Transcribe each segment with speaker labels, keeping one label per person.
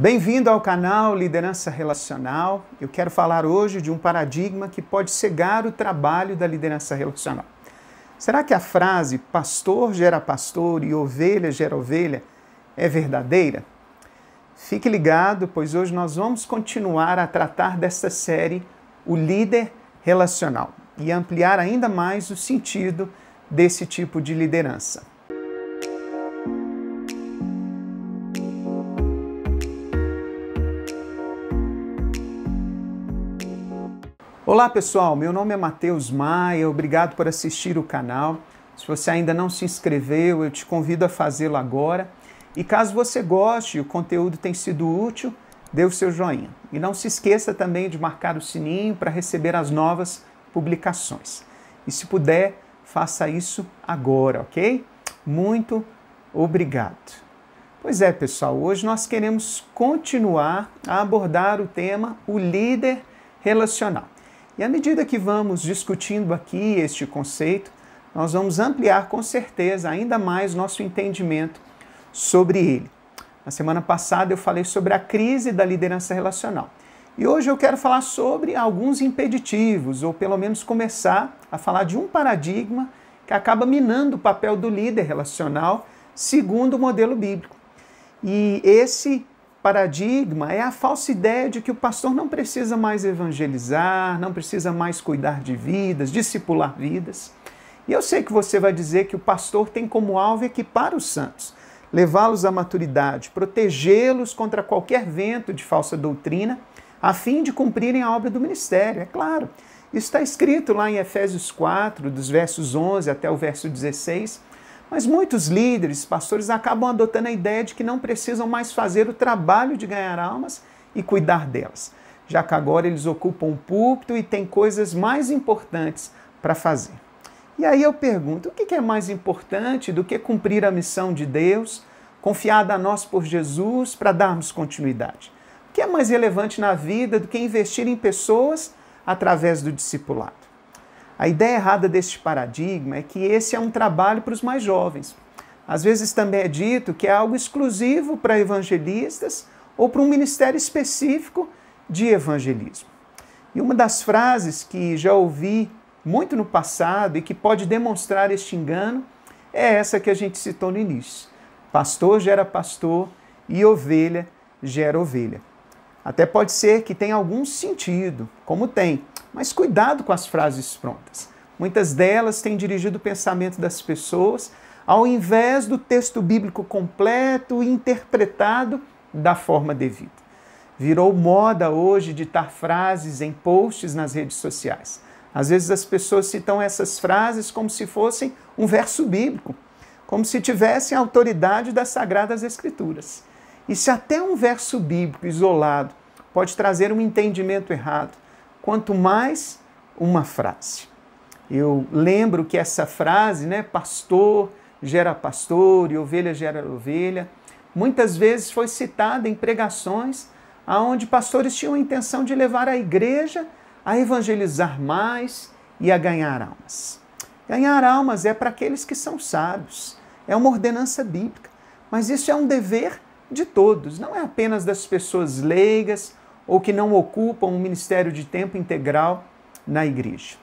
Speaker 1: Bem-vindo ao canal Liderança Relacional. Eu quero falar hoje de um paradigma que pode cegar o trabalho da liderança relacional. Será que a frase pastor gera pastor e ovelha gera ovelha é verdadeira? Fique ligado, pois hoje nós vamos continuar a tratar desta série, o líder relacional, e ampliar ainda mais o sentido desse tipo de liderança. Olá pessoal, meu nome é Matheus Maia, obrigado por assistir o canal. Se você ainda não se inscreveu, eu te convido a fazê-lo agora. E caso você goste e o conteúdo tenha sido útil, dê o seu joinha. E não se esqueça também de marcar o sininho para receber as novas publicações. E se puder, faça isso agora, ok? Muito obrigado. Pois é, pessoal, hoje nós queremos continuar a abordar o tema, o líder relacional. E à medida que vamos discutindo aqui este conceito, nós vamos ampliar com certeza ainda mais nosso entendimento sobre ele. Na semana passada eu falei sobre a crise da liderança relacional. E hoje eu quero falar sobre alguns impeditivos, ou pelo menos começar a falar de um paradigma que acaba minando o papel do líder relacional segundo o modelo bíblico. E esse paradigma é a falsa ideia de que o pastor não precisa mais evangelizar, não precisa mais cuidar de vidas, discipular vidas. E eu sei que você vai dizer que o pastor tem como alvo equipar os santos, levá-los à maturidade, protegê-los contra qualquer vento de falsa doutrina, a fim de cumprirem a obra do ministério. É claro, isso está escrito lá em Efésios 4, dos versos 11 até o verso 16, mas muitos líderes, pastores, acabam adotando a ideia de que não precisam mais fazer o trabalho de ganhar almas e cuidar delas, já que agora eles ocupam um púlpito e têm coisas mais importantes para fazer. E aí eu pergunto, o que é mais importante do que cumprir a missão de Deus, confiada a nós por Jesus, para darmos continuidade? O que é mais relevante na vida do que investir em pessoas através do discipulado? A ideia errada deste paradigma é que esse é um trabalho para os mais jovens. Às vezes também é dito que é algo exclusivo para evangelistas ou para um ministério específico de evangelismo. E uma das frases que já ouvi muito no passado e que pode demonstrar este engano é essa que a gente citou no início. Pastor gera pastor e ovelha gera ovelha. Até pode ser que tenha algum sentido, como tem, mas cuidado com as frases prontas. Muitas delas têm dirigido o pensamento das pessoas ao invés do texto bíblico completo e interpretado da forma devida. Virou moda hoje ditar frases em posts nas redes sociais. Às vezes as pessoas citam essas frases como se fossem um verso bíblico, como se tivessem a autoridade das Sagradas Escrituras. E se até um verso bíblico isolado pode trazer um entendimento errado, quanto mais uma frase. Eu lembro que essa frase, pastor gera pastor e ovelha gera ovelha, muitas vezes foi citada em pregações onde pastores tinham a intenção de levar a igreja a evangelizar mais e a ganhar almas. Ganhar almas é para aqueles que são sábios, é uma ordenança bíblica, mas isso é um dever de todos, não é apenas das pessoas leigas ou que não ocupam um ministério de tempo integral na igreja.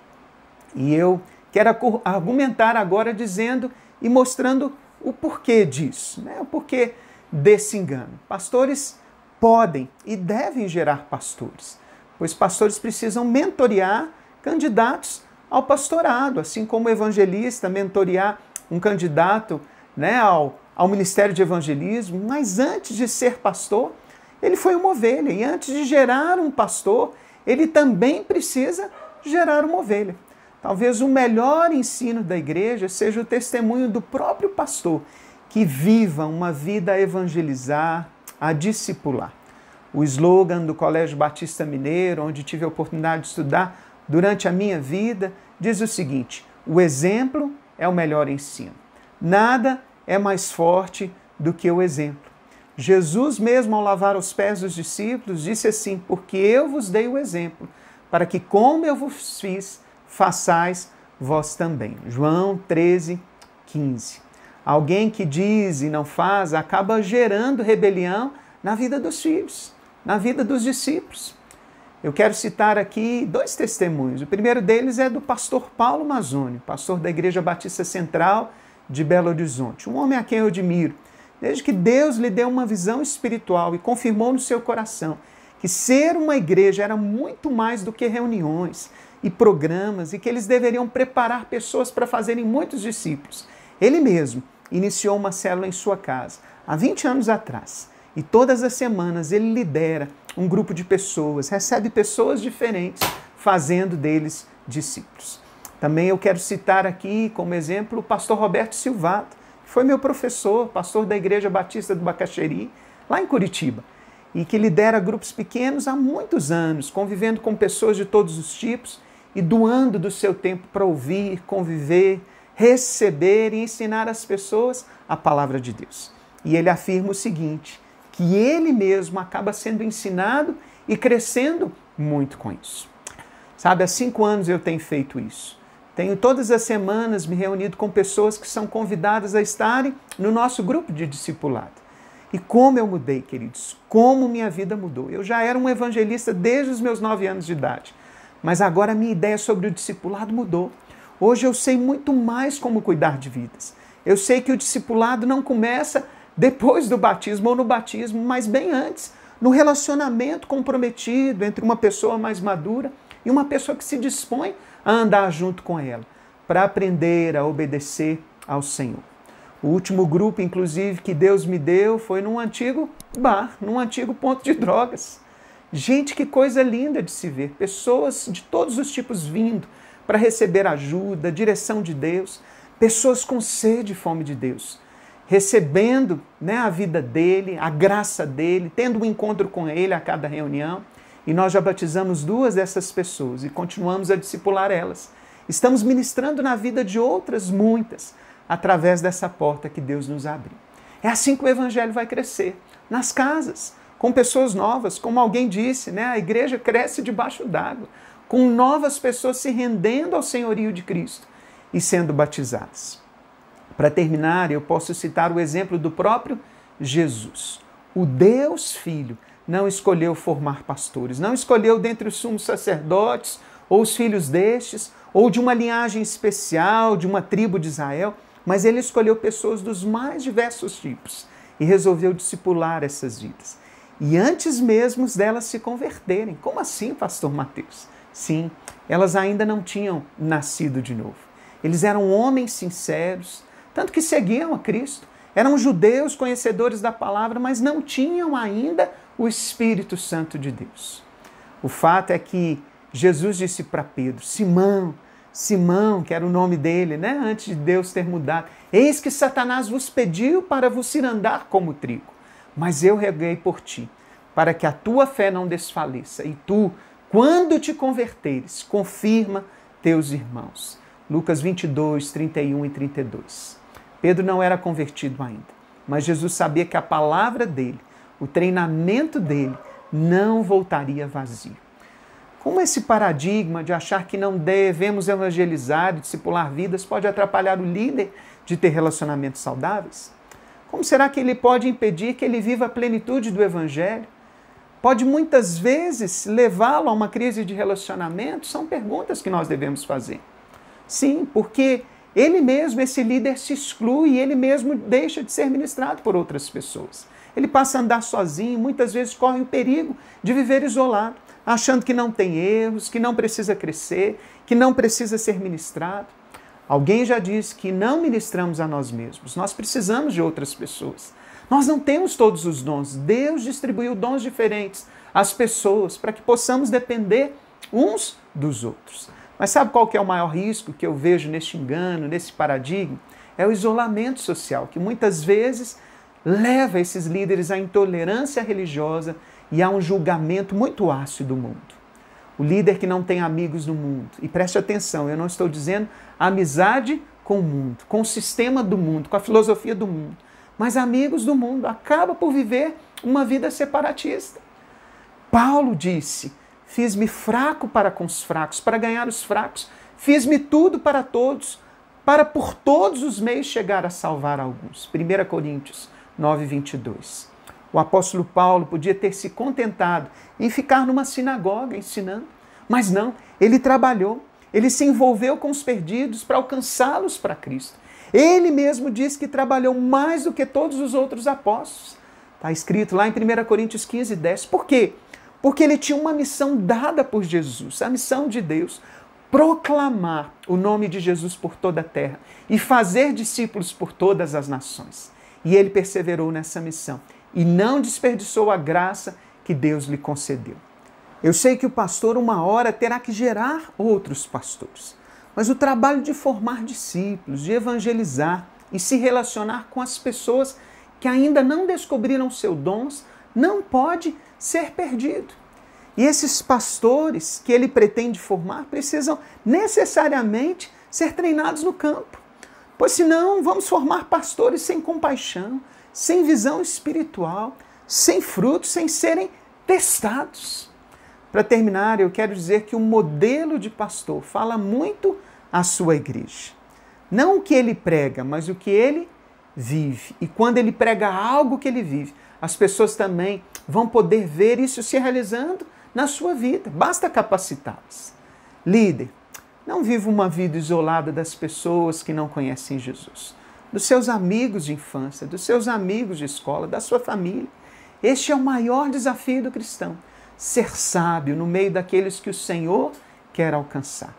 Speaker 1: E eu quero argumentar agora dizendo e mostrando o porquê disso, o porquê desse engano. Pastores podem e devem gerar pastores, pois pastores precisam mentorear candidatos ao pastorado, assim como o evangelista mentorear um candidato ao ministério de evangelismo, mas antes de ser pastor, ele foi uma ovelha, e antes de gerar um pastor, ele também precisa gerar uma ovelha. Talvez o melhor ensino da igreja seja o testemunho do próprio pastor, que viva uma vida a evangelizar, a discipular. O slogan do Colégio Batista Mineiro, onde tive a oportunidade de estudar durante a minha vida, diz o seguinte: o exemplo é o melhor ensino. Nada é mais forte do que o exemplo. Jesus mesmo, ao lavar os pés dos discípulos, disse assim: porque eu vos dei o exemplo, para que como eu vos fiz, façais vós também. João 13, 15. Alguém que diz e não faz acaba gerando rebelião na vida dos filhos, na vida dos discípulos. Eu quero citar aqui 2 testemunhos. O primeiro deles é do pastor Paulo Mazzoni, pastor da Igreja Batista Central de Belo Horizonte. Um homem a quem eu admiro, desde que Deus lhe deu uma visão espiritual e confirmou no seu coração que ser uma igreja era muito mais do que reuniões e programas e que eles deveriam preparar pessoas para fazerem muitos discípulos. Ele mesmo iniciou uma célula em sua casa há 20 anos atrás e todas as semanas ele lidera um grupo de pessoas, recebe pessoas diferentes, fazendo deles discípulos. Também eu quero citar aqui como exemplo o pastor Roberto Silvato, que foi meu professor, pastor da Igreja Batista do Bacaxeri, lá em Curitiba, e que lidera grupos pequenos há muitos anos, convivendo com pessoas de todos os tipos e doando do seu tempo para ouvir, conviver, receber e ensinar as pessoas a palavra de Deus. E ele afirma o seguinte, que ele mesmo acaba sendo ensinado e crescendo muito com isso. Sabe, há 5 anos eu tenho feito isso. Tenho todas as semanas me reunido com pessoas que são convidadas a estarem no nosso grupo de discipulado. E como eu mudei, queridos, como minha vida mudou. Eu já era um evangelista desde os meus 9 anos de idade, mas agora a minha ideia sobre o discipulado mudou. Hoje eu sei muito mais como cuidar de vidas. Eu sei que o discipulado não começa depois do batismo ou no batismo, mas bem antes, no relacionamento comprometido entre uma pessoa mais madura e uma pessoa que se dispõe a andar junto com ela, para aprender a obedecer ao Senhor. O último grupo, inclusive, que Deus me deu foi num antigo bar, num antigo ponto de drogas. Gente, que coisa linda de se ver. Pessoas de todos os tipos vindo para receber ajuda, direção de Deus. Pessoas com sede e fome de Deus. Recebendo, a vida dele, a graça dele, tendo um encontro com ele a cada reunião. E nós já batizamos 2 dessas pessoas e continuamos a discipular elas. Estamos ministrando na vida de outras muitas, através dessa porta que Deus nos abriu. É assim que o evangelho vai crescer, nas casas, com pessoas novas, como alguém disse, a igreja cresce debaixo d'água, com novas pessoas se rendendo ao senhorio de Cristo e sendo batizadas. Para terminar, eu posso citar o exemplo do próprio Jesus. O Deus Filho não escolheu formar pastores, não escolheu dentre os sumos sacerdotes, ou os filhos destes, ou de uma linhagem especial, de uma tribo de Israel, mas ele escolheu pessoas dos mais diversos tipos e resolveu discipular essas vidas. E antes mesmo delas se converterem. Como assim, pastor Mateus? Sim, elas ainda não tinham nascido de novo. Eles eram homens sinceros, tanto que seguiam a Cristo. Eram judeus conhecedores da palavra, mas não tinham ainda o Espírito Santo de Deus. O fato é que Jesus disse para Pedro, Simão, que era o nome dele, antes de Deus ter mudado, eis que Satanás vos pediu para vos cirandar como trigo, mas eu reguei por ti, para que a tua fé não desfaleça, e tu, quando te converteres, confirma teus irmãos. Lucas 22, 31 e 32. Pedro não era convertido ainda, mas Jesus sabia que a palavra dele, o treinamento dele, não voltaria vazio. Como esse paradigma de achar que não devemos evangelizar e discipular vidas pode atrapalhar o líder de ter relacionamentos saudáveis? Como será que ele pode impedir que ele viva a plenitude do evangelho? Pode muitas vezes levá-lo a uma crise de relacionamento? São perguntas que nós devemos fazer. Sim, porque ele mesmo, esse líder, se exclui e ele mesmo deixa de ser ministrado por outras pessoas. Ele passa a andar sozinho, muitas vezes corre o perigo de viver isolado, achando que não tem erros, que não precisa crescer, que não precisa ser ministrado. Alguém já disse que não ministramos a nós mesmos, nós precisamos de outras pessoas. Nós não temos todos os dons, Deus distribuiu dons diferentes às pessoas para que possamos depender uns dos outros. Mas sabe qual que é o maior risco que eu vejo neste engano, nesse paradigma? É o isolamento social, que muitas vezes leva esses líderes à intolerância religiosa e a um julgamento muito ácido do mundo. O líder que não tem amigos no mundo, e preste atenção, eu não estou dizendo amizade com o mundo, com o sistema do mundo, com a filosofia do mundo, mas amigos do mundo, acaba por viver uma vida separatista. Paulo disse, fiz-me fraco para com os fracos, para ganhar os fracos, fiz-me tudo para todos, para por todos os meios chegar a salvar alguns. 1 Coríntios 9, 22. O apóstolo Paulo podia ter se contentado em ficar numa sinagoga ensinando, mas não, ele trabalhou, ele se envolveu com os perdidos para alcançá-los para Cristo. Ele mesmo diz que trabalhou mais do que todos os outros apóstolos. Está escrito lá em 1 Coríntios 15, 10. Por quê? Porque ele tinha uma missão dada por Jesus, a missão de Deus, proclamar o nome de Jesus por toda a terra e fazer discípulos por todas as nações. E ele perseverou nessa missão e não desperdiçou a graça que Deus lhe concedeu. Eu sei que o pastor, uma hora, terá que gerar outros pastores, mas o trabalho de formar discípulos, de evangelizar e se relacionar com as pessoas que ainda não descobriram seus dons, não pode ser perdido. E esses pastores que ele pretende formar precisam necessariamente ser treinados no campo. Pois senão vamos formar pastores sem compaixão, sem visão espiritual, sem frutos, sem serem testados. Para terminar, eu quero dizer que o modelo de pastor fala muito à sua igreja. Não o que ele prega, mas o que ele vive. E quando ele prega algo que ele vive, as pessoas também vão poder ver isso se realizando na sua vida. Basta capacitá-las. Líder, não viva uma vida isolada das pessoas que não conhecem Jesus, dos seus amigos de infância, dos seus amigos de escola, da sua família. Este é o maior desafio do cristão, ser sábio no meio daqueles que o Senhor quer alcançar.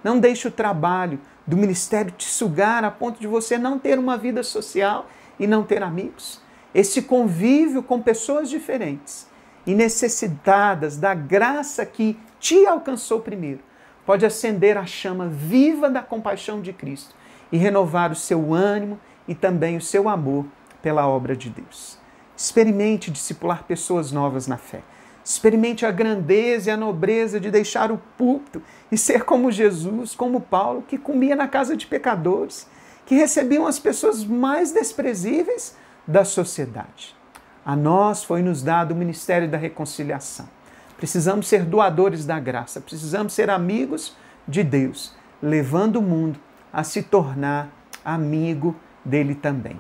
Speaker 1: Não deixe o trabalho do ministério te sugar a ponto de você não ter uma vida social e não ter amigos. Esse convívio com pessoas diferentes e necessitadas da graça que te alcançou primeiro, pode acender a chama viva da compaixão de Cristo e renovar o seu ânimo e também o seu amor pela obra de Deus. Experimente discipular pessoas novas na fé. Experimente a grandeza e a nobreza de deixar o púlpito e ser como Jesus, como Paulo, que comia na casa de pecadores, que recebiam as pessoas mais desprezíveis da sociedade. A nós foi-nos dado o ministério da reconciliação. Precisamos ser doadores da graça, precisamos ser amigos de Deus, levando o mundo a se tornar amigo dele também.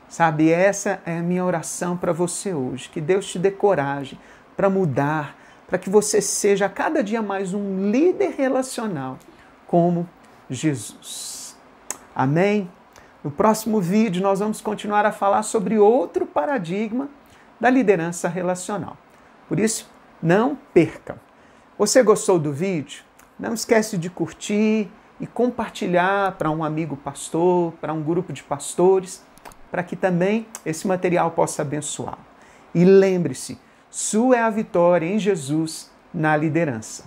Speaker 1: Sabe, essa é a minha oração para você hoje, que Deus te dê coragem para mudar, para que você seja a cada dia mais um líder relacional como Jesus. Amém? No próximo vídeo nós vamos continuar a falar sobre outro paradigma da liderança relacional. Por isso, não percam. Você gostou do vídeo? Não esquece de curtir e compartilhar para um amigo pastor, para um grupo de pastores, para que também esse material possa abençoá-lo. E lembre-se, sua é a vitória em Jesus na liderança.